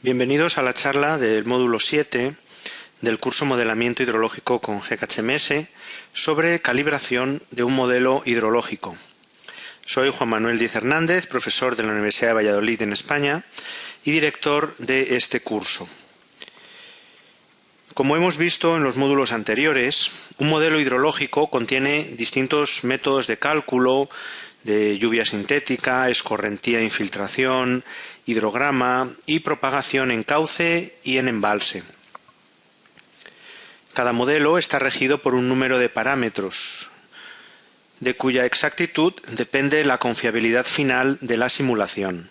Bienvenidos a la charla del módulo 7 del curso Modelamiento Hidrológico con GKHMS sobre calibración de un modelo hidrológico. Soy Juan Manuel Díez Hernández, profesor de la Universidad de Valladolid en España y director de este curso. Como hemos visto en los módulos anteriores, un modelo hidrológico contiene distintos métodos de cálculo de lluvia sintética, escorrentía e infiltración, hidrograma y propagación en cauce y en embalse. Cada modelo está regido por un número de parámetros, de cuya exactitud depende la confiabilidad final de la simulación.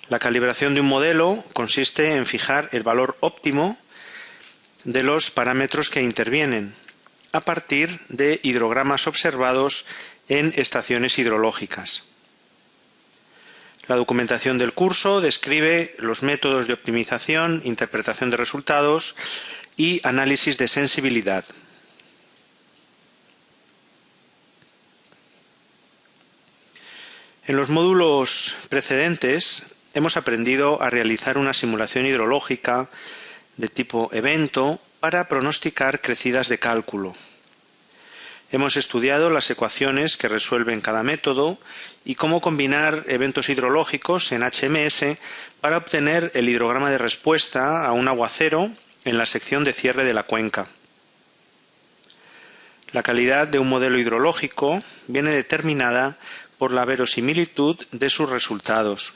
La calibración de un modelo consiste en fijar el valor óptimo de los parámetros que intervienen, a partir de hidrogramas observados en estaciones hidrológicas. La documentación del curso describe los métodos de optimización, interpretación de resultados y análisis de sensibilidad. En los módulos precedentes hemos aprendido a realizar una simulación hidrológica de tipo evento para pronosticar crecidas de cálculo. Hemos estudiado las ecuaciones que resuelven cada método y cómo combinar eventos hidrológicos en HMS para obtener el hidrograma de respuesta a un aguacero en la sección de cierre de la cuenca. La calidad de un modelo hidrológico viene determinada por la verosimilitud de sus resultados.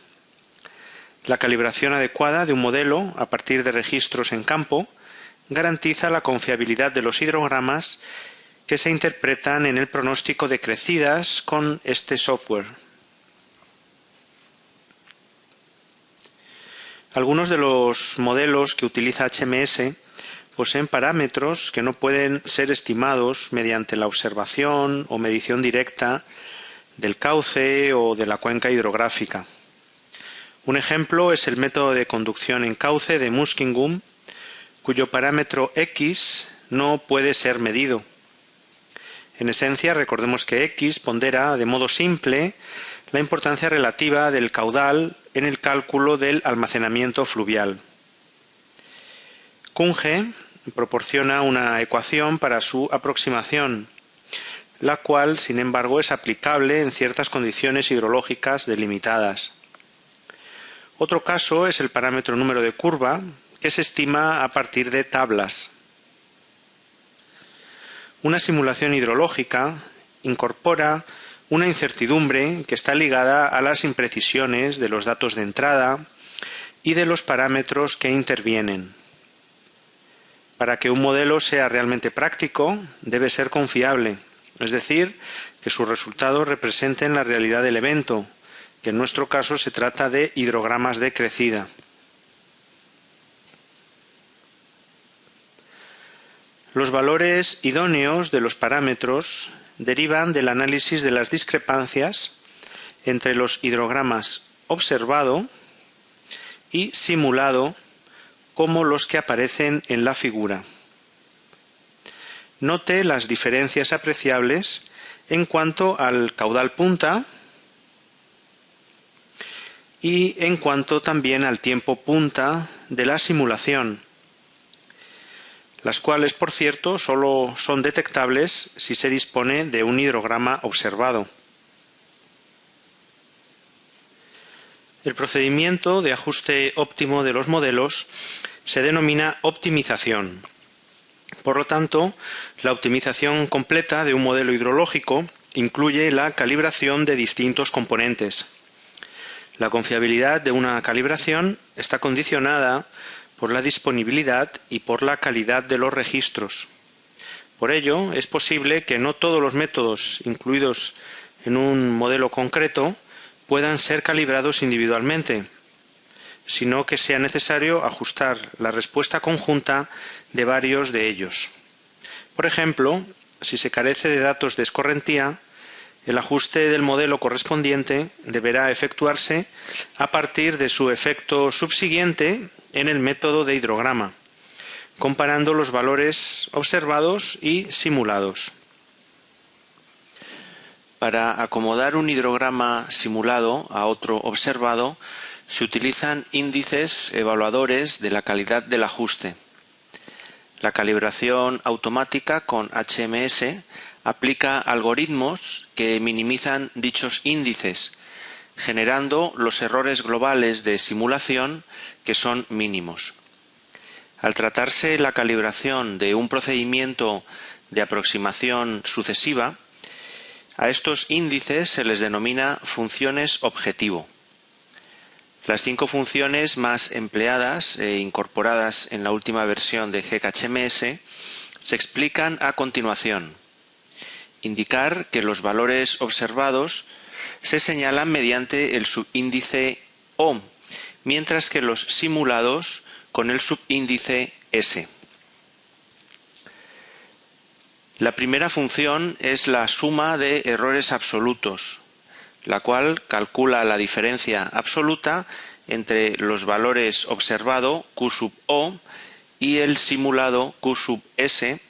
La calibración adecuada de un modelo a partir de registros en campo garantiza la confiabilidad de los hidrogramas que se interpretan en el pronóstico de crecidas con este software. Algunos de los modelos que utiliza HMS poseen parámetros que no pueden ser estimados mediante la observación o medición directa del cauce o de la cuenca hidrográfica. Un ejemplo es el método de conducción en cauce de Muskingum, cuyo parámetro X no puede ser medido. En esencia, recordemos que X pondera de modo simple la importancia relativa del caudal en el cálculo del almacenamiento fluvial. Kunge proporciona una ecuación para su aproximación, la cual, sin embargo, es aplicable en ciertas condiciones hidrológicas delimitadas. Otro caso es el parámetro número de curva, que se estima a partir de tablas. Una simulación hidrológica incorpora una incertidumbre que está ligada a las imprecisiones de los datos de entrada y de los parámetros que intervienen. Para que un modelo sea realmente práctico, debe ser confiable, es decir, que sus resultados representen la realidad del evento, que en nuestro caso se trata de hidrogramas de crecida. Los valores idóneos de los parámetros derivan del análisis de las discrepancias entre los hidrogramas observado y simulado como los que aparecen en la figura. Note las diferencias apreciables en cuanto al caudal punta y en cuanto también al tiempo punta de la simulación, las cuales, por cierto, solo son detectables si se dispone de un hidrograma observado. El procedimiento de ajuste óptimo de los modelos se denomina optimización. Por lo tanto, la optimización completa de un modelo hidrológico incluye la calibración de distintos componentes. La confiabilidad de una calibración está condicionada por la disponibilidad y por la calidad de los registros. Por ello, es posible que no todos los métodos incluidos en un modelo concreto puedan ser calibrados individualmente, sino que sea necesario ajustar la respuesta conjunta de varios de ellos. Por ejemplo, si se carece de datos de escorrentía, el ajuste del modelo correspondiente deberá efectuarse a partir de su efecto subsiguiente en el método de hidrograma, comparando los valores observados y simulados. Para acomodar un hidrograma simulado a otro observado, Se utilizan índices evaluadores de la calidad del ajuste. La calibración automática con HMS aplica algoritmos que minimizan dichos índices, generando los errores globales de simulación que son mínimos. Al tratarse la calibración de un procedimiento de aproximación sucesiva, a estos índices se les denomina funciones objetivo. Las 5 funciones más empleadas e incorporadas en la última versión de GEC-HMS se explican a continuación. Indicar que los valores observados se señalan mediante el subíndice O, mientras que los simulados con el subíndice S. La primera función es la suma de errores absolutos, la cual calcula la diferencia absoluta entre los valores observado Q sub O y el simulado Q sub S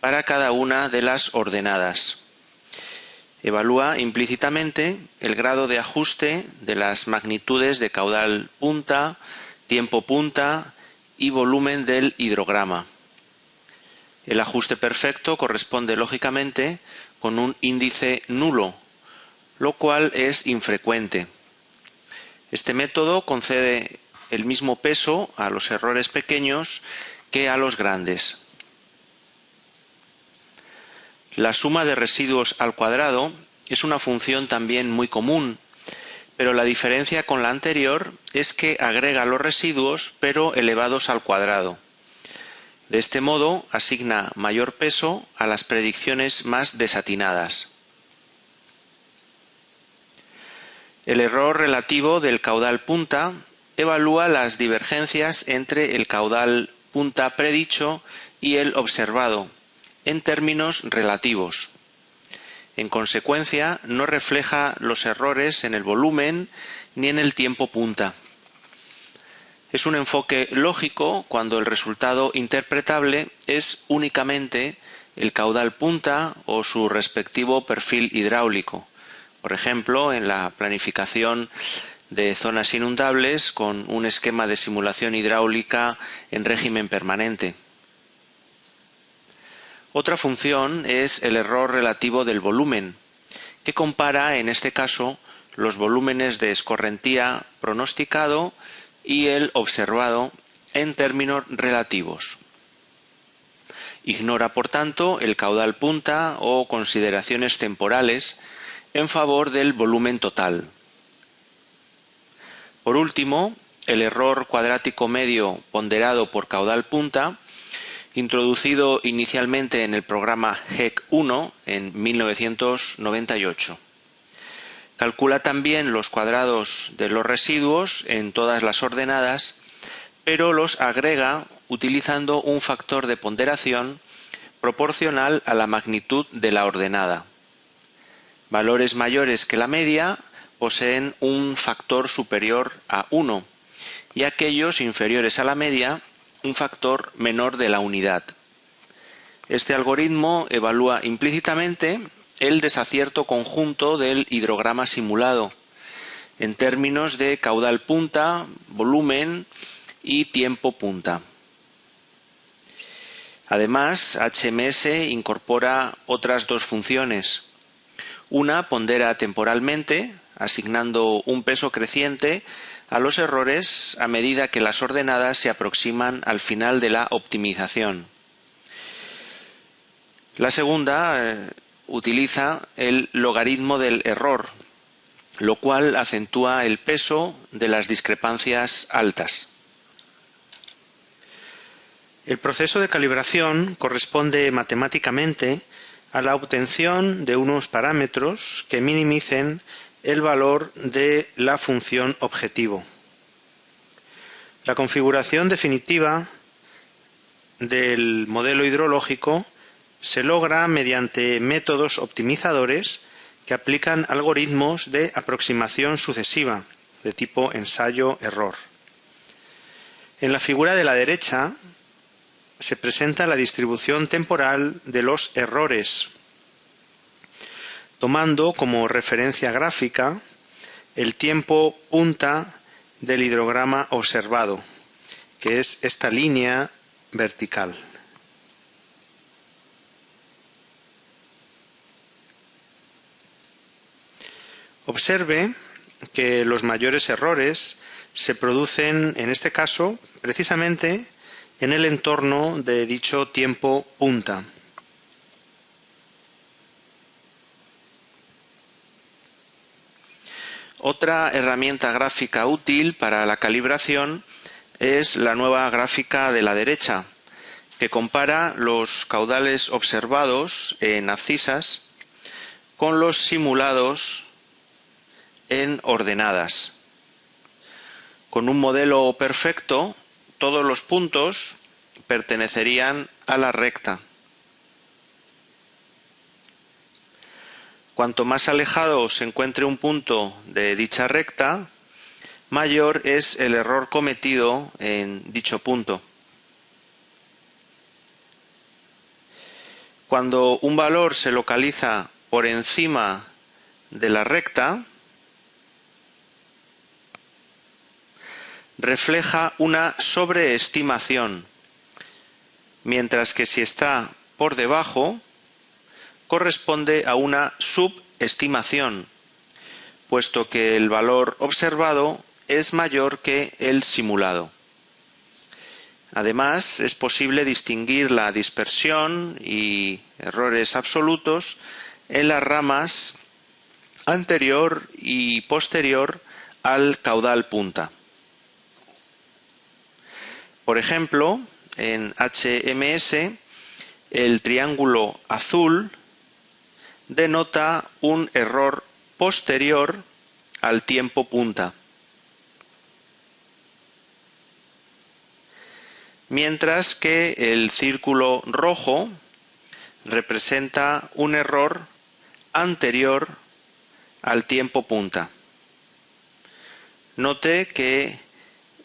para cada una de las ordenadas. Evalúa implícitamente el grado de ajuste de las magnitudes de caudal punta, tiempo punta y volumen del hidrograma. El ajuste perfecto corresponde lógicamente con un índice nulo, lo cual es infrecuente. Este método concede el mismo peso a los errores pequeños que a los grandes. La suma de residuos al cuadrado es una función también muy común, pero la diferencia con la anterior es que agrega los residuos pero elevados al cuadrado. De este modo asigna mayor peso a las predicciones más desatinadas. El error relativo del caudal punta evalúa las divergencias entre el caudal punta predicho y el observado, en términos relativos. En consecuencia, no refleja los errores en el volumen ni en el tiempo punta. Es un enfoque lógico cuando el resultado interpretable es únicamente el caudal punta o su respectivo perfil hidráulico, por ejemplo, en la planificación de zonas inundables con un esquema de simulación hidráulica en régimen permanente. Otra función es el error relativo del volumen, que compara en este caso los volúmenes de escorrentía pronosticado y el observado en términos relativos. Ignora, por tanto, el caudal punta o consideraciones temporales en favor del volumen total. Por último, el error cuadrático medio ponderado por caudal punta, introducido inicialmente en el programa GEC-1 en 1998. Calcula también los cuadrados de los residuos en todas las ordenadas, pero los agrega utilizando un factor de ponderación proporcional a la magnitud de la ordenada. Valores mayores que la media poseen un factor superior a 1 y aquellos inferiores a la media un factor menor de la unidad. Este algoritmo evalúa implícitamente el desacierto conjunto del hidrograma simulado en términos de caudal punta, volumen y tiempo punta. Además, HMS incorpora otras 2 funciones. Una pondera temporalmente, asignando un peso creciente a los errores a medida que las ordenadas se aproximan al final de la optimización. La segunda utiliza el logaritmo del error, lo cual acentúa el peso de las discrepancias altas. El proceso de calibración corresponde matemáticamente a la obtención de unos parámetros que minimicen el valor de la función objetivo. La configuración definitiva del modelo hidrológico se logra mediante métodos optimizadores que aplican algoritmos de aproximación sucesiva de tipo ensayo-error. En la figura de la derecha se presenta la distribución temporal de los errores, tomando como referencia gráfica el tiempo punta del hidrograma observado, que es esta línea vertical. Observe que los mayores errores se producen, en este caso, precisamente en el entorno de dicho tiempo punta. Otra herramienta gráfica útil para la calibración es la nueva gráfica de la derecha, que compara los caudales observados en abscisas con los simulados en ordenadas. Con un modelo perfecto, todos los puntos pertenecerían a la recta. Cuanto más alejado se encuentre un punto de dicha recta, mayor es el error cometido en dicho punto. Cuando un valor se localiza por encima de la recta, refleja una sobreestimación, mientras que si está por debajo, corresponde a una subestimación, puesto que el valor observado es mayor que el simulado. Además, es posible distinguir la dispersión y errores absolutos en las ramas anterior y posterior al caudal punta. Por ejemplo, en HMS, el triángulo azul denota un error posterior al tiempo punta, mientras que el círculo rojo representa un error anterior al tiempo punta. Note que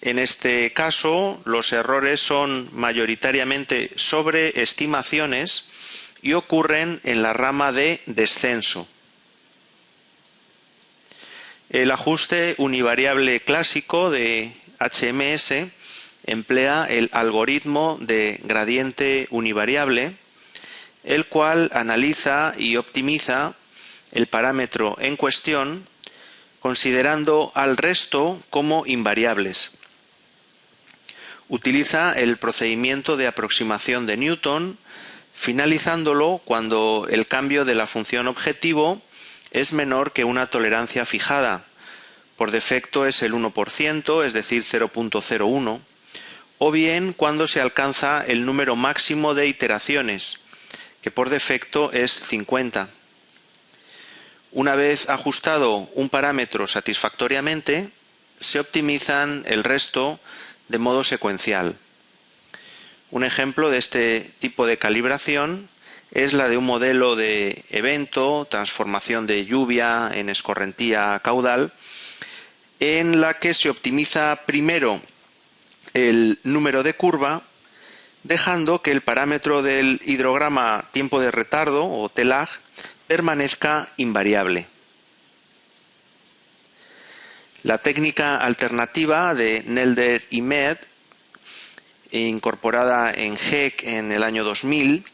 en este caso los errores son mayoritariamente sobreestimaciones y ocurren en la rama de descenso. El ajuste univariable clásico de HMS emplea el algoritmo de gradiente univariable, el cual analiza y optimiza el parámetro en cuestión, considerando al resto como invariables. Utiliza el procedimiento de aproximación de Newton, finalizándolo cuando el cambio de la función objetivo es menor que una tolerancia fijada. Por defecto es el 1%, es decir, 0.01, o bien cuando se alcanza el número máximo de iteraciones, que por defecto es 50. Una vez ajustado un parámetro satisfactoriamente, se optimizan el resto de modo secuencial. Un ejemplo de este tipo de calibración es la de un modelo de evento, transformación de lluvia en escorrentía caudal, en la que se optimiza primero el número de curva, dejando que el parámetro del hidrograma tiempo de retardo o TELAG permanezca invariable. La técnica alternativa de Nelder y Med, incorporada en HEC en el año 2000,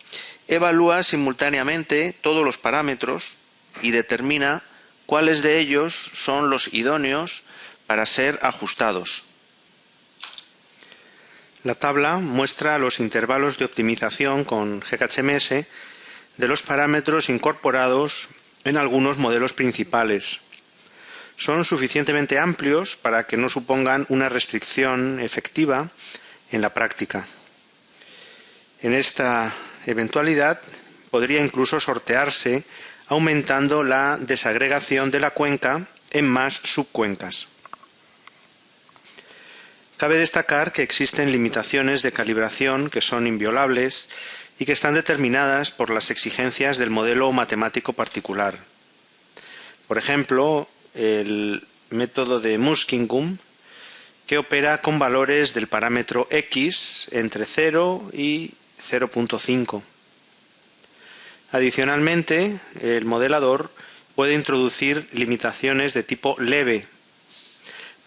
evalúa simultáneamente todos los parámetros y determina cuáles de ellos son los idóneos para ser ajustados. La tabla muestra los intervalos de optimización con HEC-HMS de los parámetros incorporados en algunos modelos principales. Son suficientemente amplios para que no supongan una restricción efectiva en la práctica. En esta eventualidad podría incluso sortearse aumentando la desagregación de la cuenca en más subcuencas. Cabe destacar que existen limitaciones de calibración que son inviolables y que están determinadas por las exigencias del modelo matemático particular. Por ejemplo, el método de Muskingum, que opera con valores del parámetro X entre 0 y 0.5. Adicionalmente, el modelador puede introducir limitaciones de tipo leve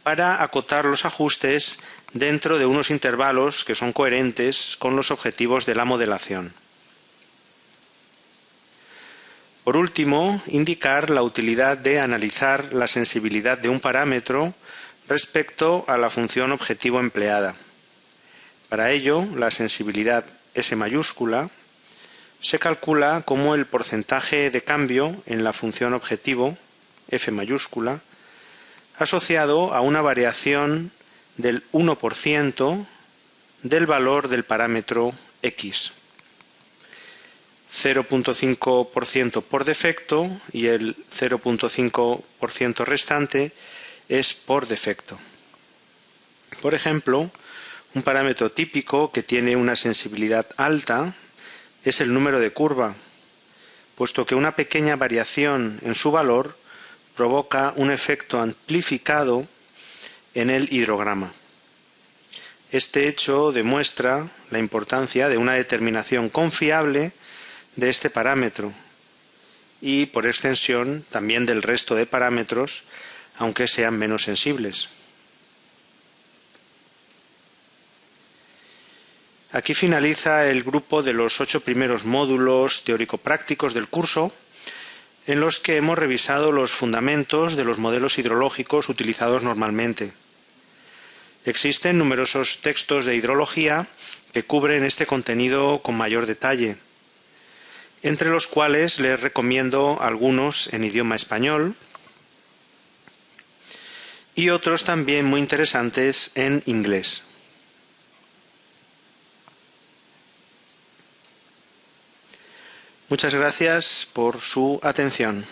para acotar los ajustes dentro de unos intervalos que son coherentes con los objetivos de la modelación. Por último, indicar la utilidad de analizar la sensibilidad de un parámetro respecto a la función objetivo empleada. Para ello, la sensibilidad S mayúscula se calcula como el porcentaje de cambio en la función objetivo F mayúscula asociado a una variación del 1% del valor del parámetro X. 0,5% por defecto y el 0,5% restante es por defecto. Por ejemplo, un parámetro típico que tiene una sensibilidad alta es el número de curva, puesto que una pequeña variación en su valor provoca un efecto amplificado en el hidrograma. Este hecho demuestra la importancia de una determinación confiable de este parámetro y, por extensión, también del resto de parámetros, aunque sean menos sensibles. Aquí finaliza el grupo de los 8 primeros módulos teórico-prácticos del curso, en los que hemos revisado los fundamentos de los modelos hidrológicos utilizados normalmente. Existen numerosos textos de hidrología que cubren este contenido con mayor detalle, entre los cuales les recomiendo algunos en idioma español y otros también muy interesantes en inglés. Muchas gracias por su atención.